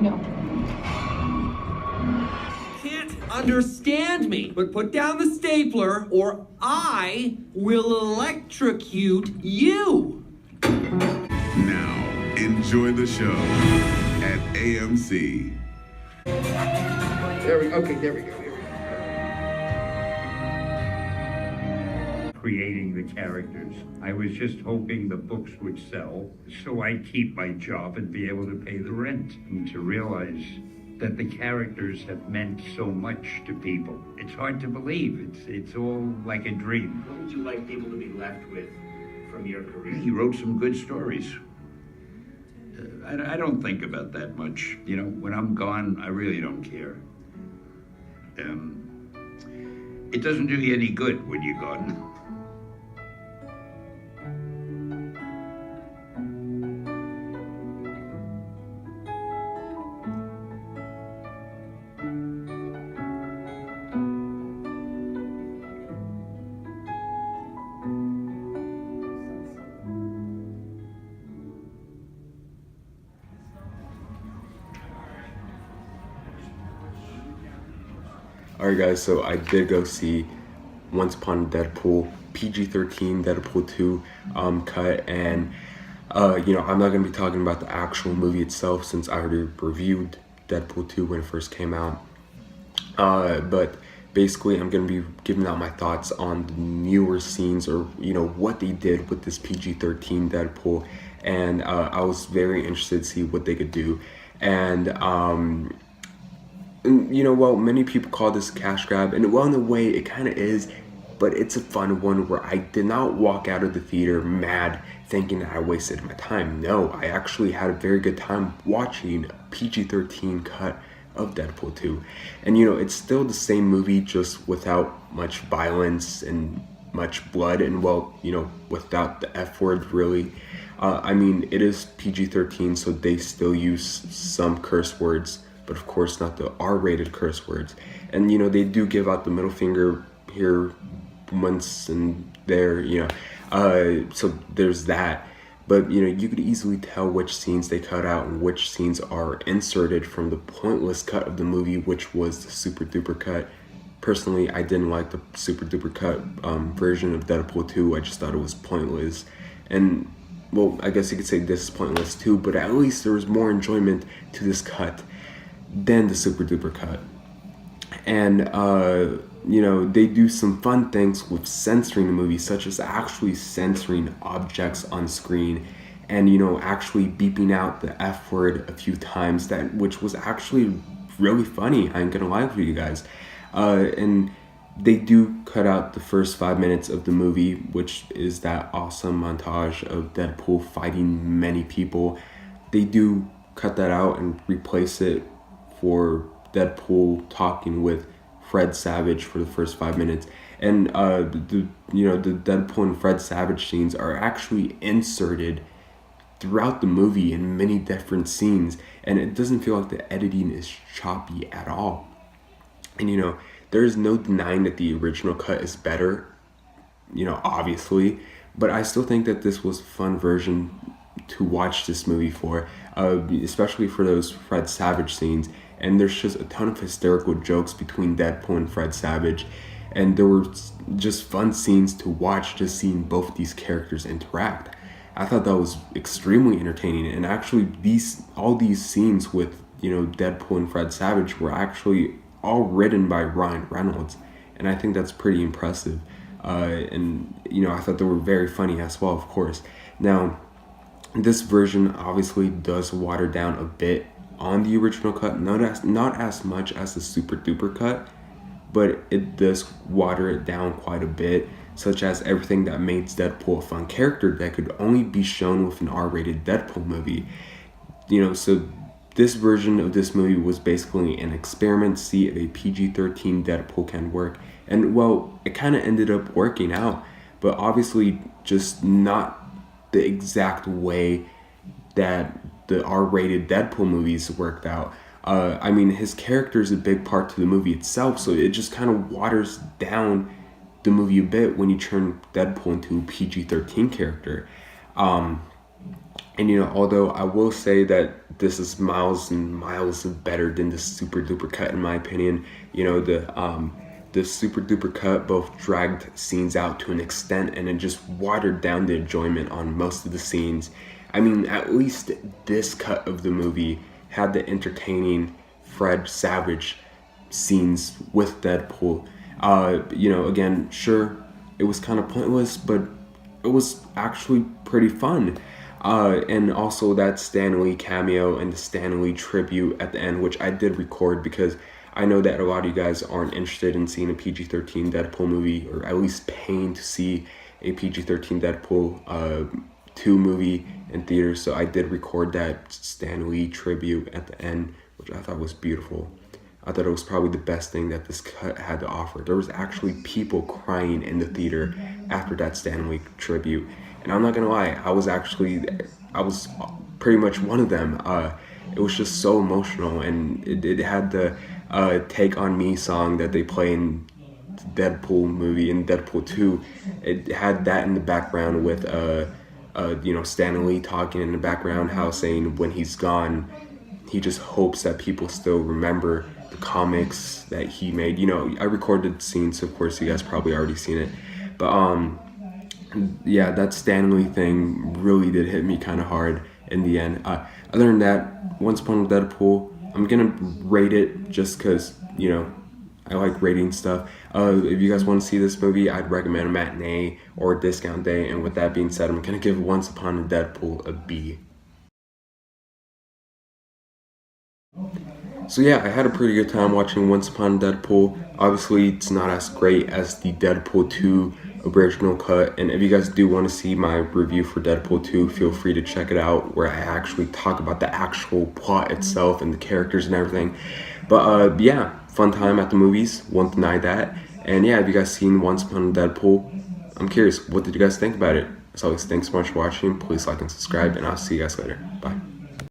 No. Can't understand me. But put down the stapler or I will electrocute you. Now, enjoy the show at AMC. There we go. Creating the characters. I was just hoping the books would sell so I'd keep my job and be able to pay the rent. And to realize that the characters have meant so much to people. It's hard to believe. It's all like a dream. What would you like people to be left with from your career? He wrote some good stories. I don't think about that much. You know, when I'm gone, I really don't care. It doesn't do you any good when you're gone. Alright guys, so I did go see Once Upon a Deadpool, PG-13 Deadpool 2 cut, and you know, I'm not going to be talking about the actual movie itself since I already reviewed Deadpool 2 when it first came out, but basically I'm going to be giving out my thoughts on the newer scenes, or you know, what they did with this PG-13 Deadpool, and I was very interested to see what they could do, and you know, well, many people call this a cash grab, and well, in a way, it kind of is, but it's a fun one where I did not walk out of the theater mad thinking that I wasted my time. No, I actually had a very good time watching a PG-13 cut of Deadpool 2. And you know, it's still the same movie, just without much violence and much blood, and well, you know, without the F word, really. I mean, it is PG-13, so they still use some curse words, but of course not the R-rated curse words. And you know, they do give out the middle finger here once and there, you know, so there's that. But you know, you could easily tell which scenes they cut out and which scenes are inserted from the pointless cut of the movie, which was the super duper cut. Personally, I didn't like the super duper cut version of Deadpool 2. I just thought it was pointless, and well, I guess you could say this is pointless too, but at least there was more enjoyment to this cut than the super duper cut. And you know, they do some fun things with censoring the movie, such as actually censoring objects on screen, and you know, actually beeping out the F word a few times, that which was actually really funny. I ain't gonna lie for you guys. And they do cut out the first 5 minutes of the movie, which is that awesome montage of Deadpool fighting many people. They do cut that out and replace it for Deadpool talking with Fred Savage for the first 5 minutes. And you know, the Deadpool and Fred Savage scenes are actually inserted throughout the movie in many different scenes, and it doesn't feel like the editing is choppy at all. And you know, there is no denying that the original cut is better, you know, obviously, but I still think that this was a fun version to watch this movie for, especially for those Fred Savage scenes. And there's just a ton of hysterical jokes between Deadpool and Fred Savage, and there were just fun scenes to watch, just seeing both these characters interact. I thought that was extremely entertaining, and actually all these scenes with, you know, Deadpool and Fred Savage were actually all written by Ryan Reynolds, and I think that's pretty impressive. And you know, I thought they were very funny as well, of course. Now, this version obviously does water down a bit on the original cut, not as much as the super duper cut, but it does water it down quite a bit, such as everything that makes Deadpool a fun character that could only be shown with an R-rated Deadpool movie. You know, so this version of this movie was basically an experiment to see if a PG-13 Deadpool can work, and well, it kind of ended up working out, but obviously just not the exact way that the R-rated Deadpool movies worked out. I mean, his character is a big part to the movie itself, so it just kind of waters down the movie a bit when you turn Deadpool into a PG-13 character. And although I will say that this is miles and miles better than the super duper cut in my opinion, the super duper cut both dragged scenes out to an extent and it just watered down the enjoyment on most of the scenes. I mean, at least this cut of the movie had the entertaining Fred Savage scenes with Deadpool. Again, sure, it was kind of pointless, but it was actually pretty fun. And also that Stan Lee cameo and the Stan Lee tribute at the end, which I did record because I know that a lot of you guys aren't interested in seeing a PG-13 Deadpool movie, or at least paying to see a PG-13 Deadpool 2 movie in theaters. So I did record that Stan Lee tribute at the end, which I thought was beautiful. I thought it was probably the best thing that this cut had to offer. There was actually people crying in the theater after that Stan Lee tribute. And I'm not gonna lie, I was pretty much one of them. It was just so emotional, and it had the Take On Me song that they play in the Deadpool movie, in Deadpool 2. It had that in the background with Stan Lee talking in the background, how saying when he's gone, he just hopes that people still remember the comics that he made. I recorded the scene, so of course you guys probably already seen it. But yeah, that Stan Lee thing really did hit me kind of hard in the end. Other than that, Once Upon a Deadpool, I'm gonna rate it just because, I like rating stuff. If you guys want to see this movie, I'd recommend a matinee or a discount day. And with that being said, I'm gonna give Once Upon a Deadpool a B. So yeah, I had a pretty good time watching Once Upon a Deadpool. Obviously, it's not as great as the Deadpool 2 original cut, and if you guys do want to see my review for Deadpool 2, feel free to check it out, where I actually talk about the actual plot itself and the characters and everything. But yeah, fun time at the movies, won't deny that. And yeah, have you guys seen Once Upon a Deadpool? I'm curious, what did you guys think about it? As always, thanks so much for watching. Please like and subscribe, and I'll see you guys later. Bye.